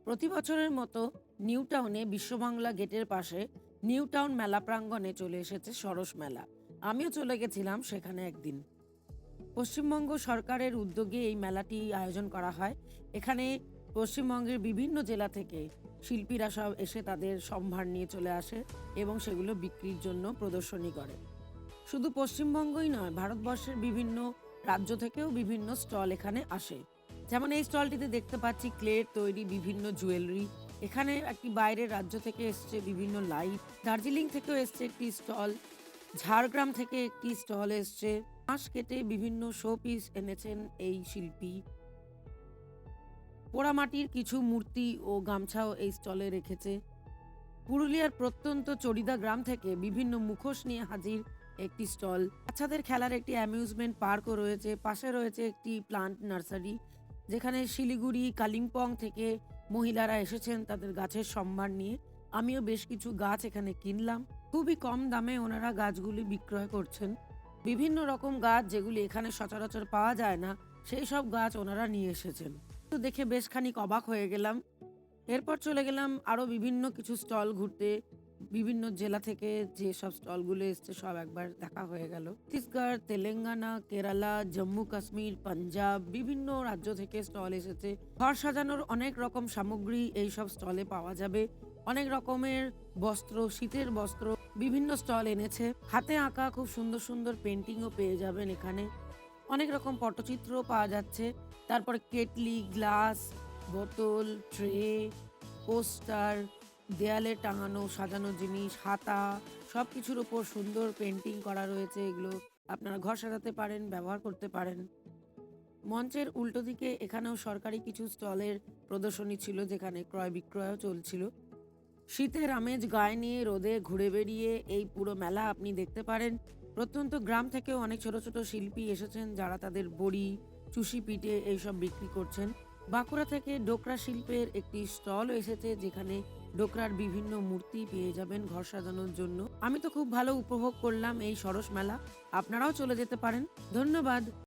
প্রতি বছরের মতো নিউ টাউনে বিশ্ববাংলা গেটের পাশে নিউ টাউন মেলা প্রাঙ্গণে চলে এসেছে সরস মেলা। আমিও চলে গেছিলাম সেখানে একদিন। পশ্চিমবঙ্গ সরকারের উদ্যোগে এই মেলাটি আয়োজন করা হয়। এখানে পশ্চিমবঙ্গের বিভিন্ন জেলা থেকে শিল্পীরা সব এসে তাদের সম্ভার নিয়ে চলে আসে এবং সেগুলো বিক্রির জন্য প্রদর্শনী করে। শুধু পশ্চিমবঙ্গই নয়, ভারতবর্ষের বিভিন্ন রাজ্য থেকেও বিভিন্ন স্টল এখানে আসে। যেমন এই স্টলটিতে দেখতে পাচ্ছি ক্লের তৈরি বিভিন্ন জুয়েলারি। এখানে একটি বাইরের রাজ্য থেকে এসছে বিভিন্ন লাইট। দার্জিলিং থেকেও এসছে একটি স্টল। ঝাড়গ্রাম থেকে একটি স্টল এসছে। বাঁশ কেটে বিভিন্ন শো পিস এনেছেন এই শিল্পী। পোড়ামাটির কিছু মূর্তি ও গামছাও এই স্টলে রেখেছে। পুরুলিয়ার প্রত্যন্ত চড়িদা গ্রাম থেকে বিভিন্ন মুখোশ নিয়ে হাজির একটি স্টল। বাচ্চাদের খেলার একটি অ্যামিউজমেন্ট পার্কও রয়েছে। পাশে রয়েছে একটি প্লান্ট নার্সারি, যেখানে শিলিগুড়ি, কালিম্পং থেকে মহিলারা এসেছেন তাদের গাছের সম্ভার নিয়ে। আমিও বেশ কিছু গাছ এখানে কিনলাম। খুবই কম দামে ওনারা গাছগুলি বিক্রয় করছেন। বিভিন্ন রকম গাছ যেগুলি এখানে সচরাচর পাওয়া যায় না, সেই সব গাছ ওনারা নিয়ে এসেছেন। তো দেখে বেশ খানিক অবাক হয়ে গেলাম। এরপর চলে গেলাম আরো বিভিন্ন কিছু স্টল ঘুরতে। বিভিন্ন জেলা থেকে যে সব স্টলগুলো এসছে সব একবার দেখা হয়ে গেল। ছত্তিশগড়, তেলেঙ্গানা, কেরালা, জম্মু কাশ্মীর, পাঞ্জাব বিভিন্ন রাজ্য থেকে স্টল এসেছে। ঘর সাজানোর অনেক রকম সামগ্রী এই সব স্টলে পাওয়া যাবে। অনেক রকমের বস্ত্র, শীতের বস্ত্র বিভিন্ন স্টল এনেছে। হাতে আঁকা খুব সুন্দর সুন্দর পেন্টিংও পেয়ে যাবেন এখানে। অনেক রকম পটচিত্রও পাওয়া যাচ্ছে। তারপরে কেটলি, গ্লাস, বোতল, ট্রে, পোস্টার, দেয়ালে টাঙানো সাজানো জিনিস, হাতা, সবকিছুর উপর সুন্দর পেন্টিং করা রয়েছে। এগুলো আপনারা ঘর সাজাতে পারেন, ব্যবহার করতে পারেন। মঞ্চের উল্টো দিকে এখানেও সরকারি কিছু স্টলের প্রদর্শনী ছিল, যেখানে ক্রয় বিক্রয়ও চলছিল। শীতের আমেজ গায়ে নিয়ে রোদে ঘুরে বেরিয়ে এই পুরো মেলা আপনি দেখতে পারেন। প্রত্যন্ত গ্রাম থেকেও অনেক ছোট ছোট শিল্পী এসেছেন, যারা তাদের বড়ি, চুষি পিঠে এইসব বিক্রি করছেন। বাঁকুড়া থেকে ডোকরা শিল্পের একটি স্টলও এসেছে, যেখানে ডোকরার বিভিন্ন মূর্তি পেয়ে যাবেন ঘর সাজানোর জন্য। আমি তো খুব ভালো উপভোগ করলাম এই সরস মেলা। আপনারাও চলে যেতে পারেন। ধন্যবাদ।